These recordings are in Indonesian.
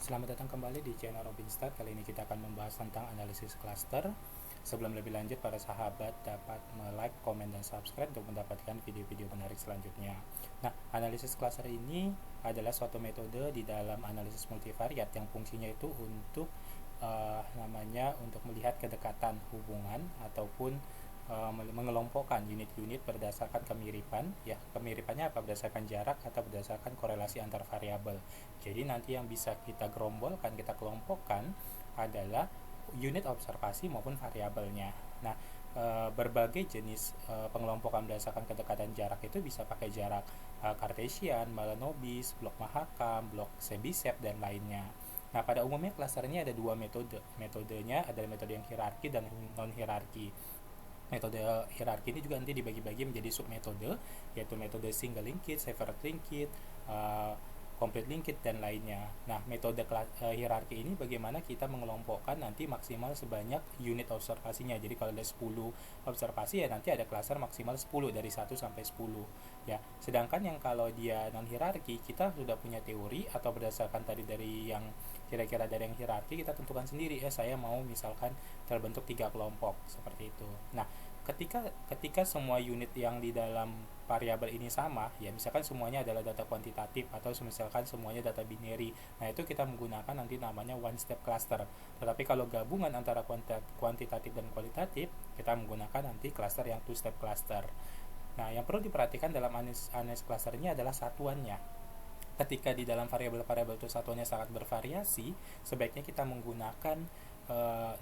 Selamat datang kembali di channel Robinstart. Kali ini kita akan membahas tentang analisis cluster. Sebelum lebih lanjut, para sahabat dapat like, komen, dan subscribe untuk mendapatkan video-video menarik selanjutnya. Nah, analisis cluster ini adalah suatu metode di dalam analisis multivariat yang fungsinya itu untuk untuk melihat kedekatan hubungan ataupun mengelompokkan unit-unit berdasarkan kemiripan. Ya, kemiripannya apa? Berdasarkan jarak atau berdasarkan korelasi antar variabel. Jadi nanti yang bisa kita gerombolkan, kita kelompokkan adalah unit observasi maupun variabelnya. Nah, berbagai jenis pengelompokan berdasarkan kedekatan jarak itu bisa pakai jarak Cartesian, Mahalanobis, blok Mahakam, blok Chebyshev, dan lainnya. Nah, pada umumnya klasternya ada dua metode. Metodenya adalah metode yang hierarki dan non-hierarki. Metode hierarki ini juga nanti dibagi-bagi menjadi submetode, yaitu metode single linked, separate linked, complete linked, dan lainnya. Nah, metode hierarki ini bagaimana kita mengelompokkan nanti maksimal sebanyak unit observasinya. Jadi kalau ada 10 observasi, ya nanti ada cluster maksimal 10 dari 1 sampai 10. Ya, sedangkan yang kalau dia non hierarki, kita sudah punya teori atau berdasarkan tadi dari yang kira-kira dari yang hierarki, kita tentukan sendiri, saya mau misalkan terbentuk 3 kelompok seperti itu. Nah, ketika semua unit yang di dalam variabel ini sama, ya misalkan semuanya adalah data kuantitatif atau misalkan semuanya data binary, nah itu kita menggunakan nanti namanya one step cluster. Tetapi kalau gabungan antara kuantitatif dan kualitatif, kita menggunakan nanti cluster yang two step cluster. Nah, yang perlu diperhatikan dalam analysis cluster ini adalah satuannya. Ketika di dalam variabel-variabel itu satuannya sangat bervariasi, sebaiknya kita menggunakan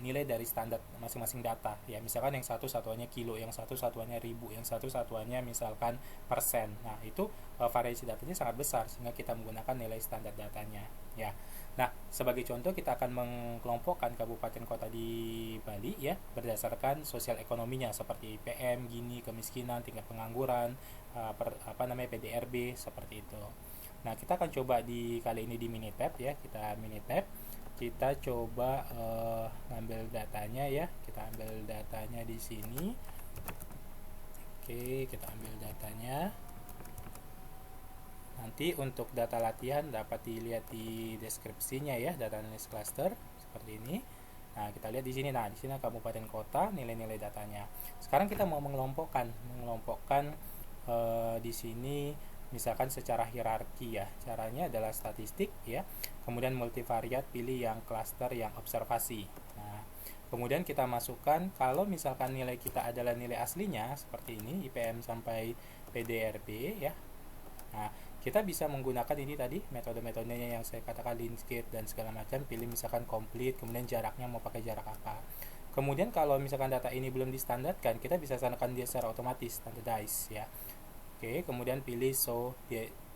nilai dari standar masing-masing data. Ya, misalkan yang satu satuannya kilo, yang satu satuannya ribu, yang satu satuannya misalkan persen. Nah, itu variasi datanya sangat besar sehingga kita menggunakan nilai standar datanya. Ya. Nah, sebagai contoh kita akan mengelompokkan kabupaten kota di Bali ya berdasarkan sosial ekonominya seperti IPM, Gini, kemiskinan, tingkat pengangguran, PDRB seperti itu. Nah, kita akan coba kali ini di Minitab ya, kita Minitab. Kita coba ngambil datanya ya. Kita ambil datanya di sini. Oke, kita ambil datanya. Nanti untuk data latihan dapat dilihat di deskripsinya ya, data analysis cluster seperti ini. Nah, kita lihat di sini. Nah, di sini kabupaten kota, nilai-nilai datanya. Sekarang kita mau mengelompokkan di sini misalkan secara hierarki ya. Caranya adalah statistik ya. Kemudian multivariat, pilih yang cluster yang observasi. Nah, kemudian kita masukkan kalau misalkan nilai kita adalah nilai aslinya seperti ini, IPM sampai PDRB ya. Nah, kita bisa menggunakan ini tadi metode-metodenya yang saya katakan linked dan segala macam, pilih misalkan complete, kemudian jaraknya mau pakai jarak apa. Kemudian kalau misalkan data ini belum distandarkan, kita bisa sanakan dia secara otomatis, standardize ya. Oke, kemudian pilih show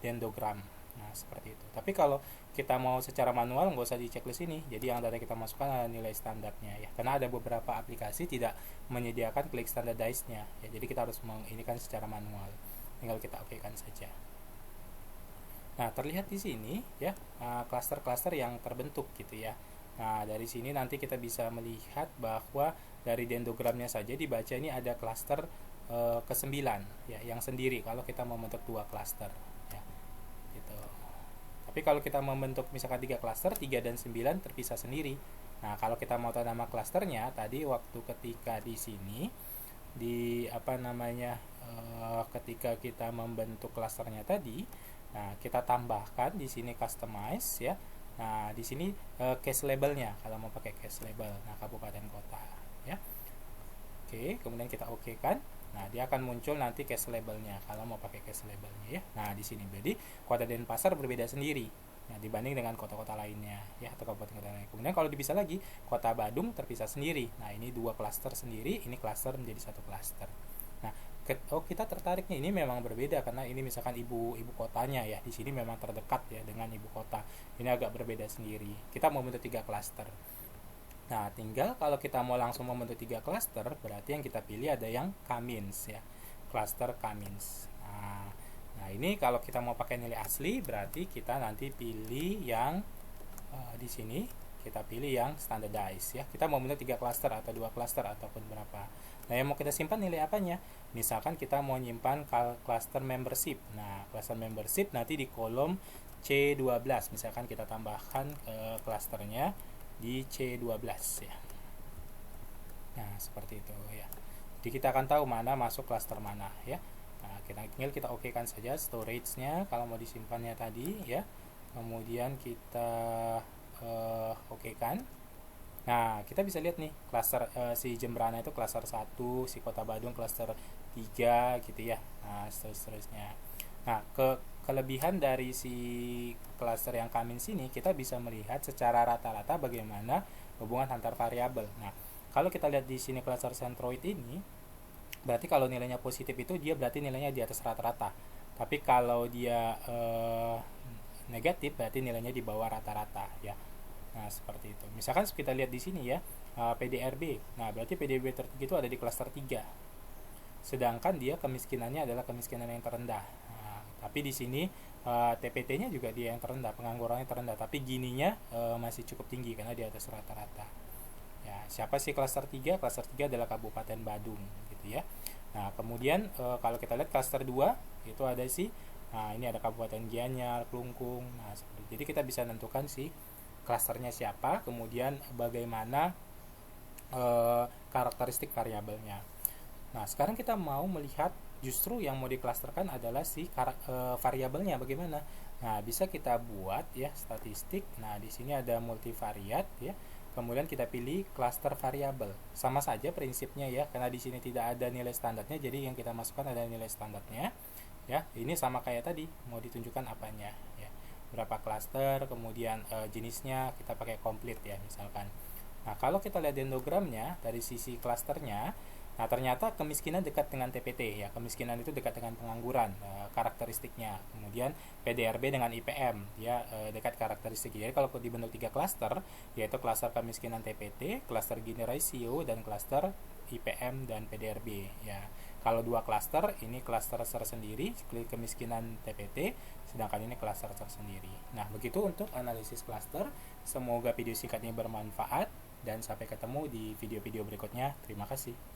dendrogram. Nah, seperti itu. Tapi kalau kita mau secara manual, nggak usah di checklist ini. Jadi yang data kita masukkan adalah nilai standarnya ya. Karena ada beberapa aplikasi tidak menyediakan klik standardize-nya. Ya, jadi kita harus menginikan secara manual. Tinggal kita okekan saja. Nah, terlihat di sini ya, klaster-klaster yang terbentuk gitu ya. Nah, dari sini nanti kita bisa melihat bahwa dari dendrogramnya saja dibaca ini ada klaster ke-9 ya, yang sendiri kalau kita membentuk 2 klaster ya. Gitu. Tapi kalau kita membentuk misalkan 3 klaster, 3 dan 9 terpisah sendiri. Nah, kalau kita mau tahu nama klasternya, tadi waktu ketika di sini ketika kita membentuk klasternya tadi, nah kita tambahkan di sini customize ya. Nah, di sini case labelnya kalau mau pakai case label. Nah, kabupaten kota ya. Oke, kemudian kita oke kan. Nah, dia akan muncul nanti case labelnya kalau mau pakai case labelnya ya. Nah, di sini jadi Kota Denpasar berbeda sendiri. Nah, dibanding dengan kota-kota lainnya ya, atau kabupaten-kota lain. Kemudian kalau dipisah lagi, Kota Badung terpisah sendiri. Nah, ini 2 klaster sendiri, ini klaster menjadi 1 klaster. Nah, kita tertariknya ini memang berbeda karena ini misalkan ibu kotanya ya. Di sini memang terdekat ya dengan ibu kota. Ini agak berbeda sendiri. Kita mau bentuk 3 klaster. Nah, tinggal kalau kita mau langsung membentuk 3 klaster, berarti yang kita pilih ada yang Kamins ya. Klaster Kamins. Nah, ini kalau kita mau pakai nilai asli, berarti kita nanti pilih yang di sini kita pilih yang standardize ya. Kita mau bentuk 3 klaster atau 2 klaster ataupun berapa. Nah, yang mau kita simpan nilai apanya? Misalkan kita mau nyimpan klaster membership. Nah, klaster membership nanti di kolom C12, misalkan kita tambahkan klasternya di C12 ya. Nah, seperti itu ya. Jadi kita akan tahu mana masuk klaster mana ya. Nah, tinggal kita okekan saja storage-nya kalau mau disimpannya tadi ya. Kemudian kita okekan. Nah, kita bisa lihat nih klaster si Jembrana itu klaster 1, si Kota Badung klaster 3 gitu ya. Nah, seterusnya. Nah, kelebihan dari si klaster yang kami sini, kita bisa melihat secara rata-rata bagaimana hubungan antar variabel. Nah, kalau kita lihat di sini klaster centroid ini, berarti kalau nilainya positif itu dia berarti nilainya di atas rata-rata. Tapi kalau dia negatif berarti nilainya di bawah rata-rata ya. Nah, seperti itu. Misalkan kita lihat di sini ya, PDRB. Nah, berarti PDRB tertinggi itu ada di klaster 3. Sedangkan dia kemiskinannya adalah kemiskinan yang terendah. Nah, tapi di sini TPT-nya juga dia yang terendah, penganggurannya terendah, tapi gininya masih cukup tinggi karena di atas rata-rata. Ya, siapa sih klaster 3? Klaster 3 adalah Kabupaten Badung gitu ya. Nah, kemudian kalau kita lihat klaster 2 itu ada ini ada Kabupaten Gianyar, Klungkung. Nah, jadi kita bisa menentukan klasternya siapa, kemudian bagaimana karakteristik variabelnya. Nah, sekarang kita mau melihat justru yang mau diklasterkan adalah variabelnya bagaimana. Nah, bisa kita buat ya statistik. Nah, di sini ada multivariat ya. Kemudian kita pilih klaster variabel. Sama saja prinsipnya ya, karena di sini tidak ada nilai standarnya, jadi yang kita masukkan adalah nilai standarnya. Ya, ini sama kayak tadi, mau ditunjukkan apanya ya. Berapa klaster, kemudian jenisnya kita pakai komplit ya misalkan. Nah, kalau kita lihat dendrogramnya dari sisi klasternya, nah ternyata kemiskinan dekat dengan TPT ya, kemiskinan itu dekat dengan pengangguran karakteristiknya. Kemudian PDRB dengan IPM ya dekat karakteristik. Jadi kalau dibentuk 3 klaster, yaitu klaster kemiskinan TPT, klaster Gini ratio, dan klaster IPM dan PDRB ya. Kalau 2 klaster, ini klaster tersendiri kemiskinan TPT, sedangkan ini klaster tersendiri. Nah, begitu untuk analisis klaster. Semoga video singkat ini bermanfaat dan sampai ketemu di video-video berikutnya. Terima kasih.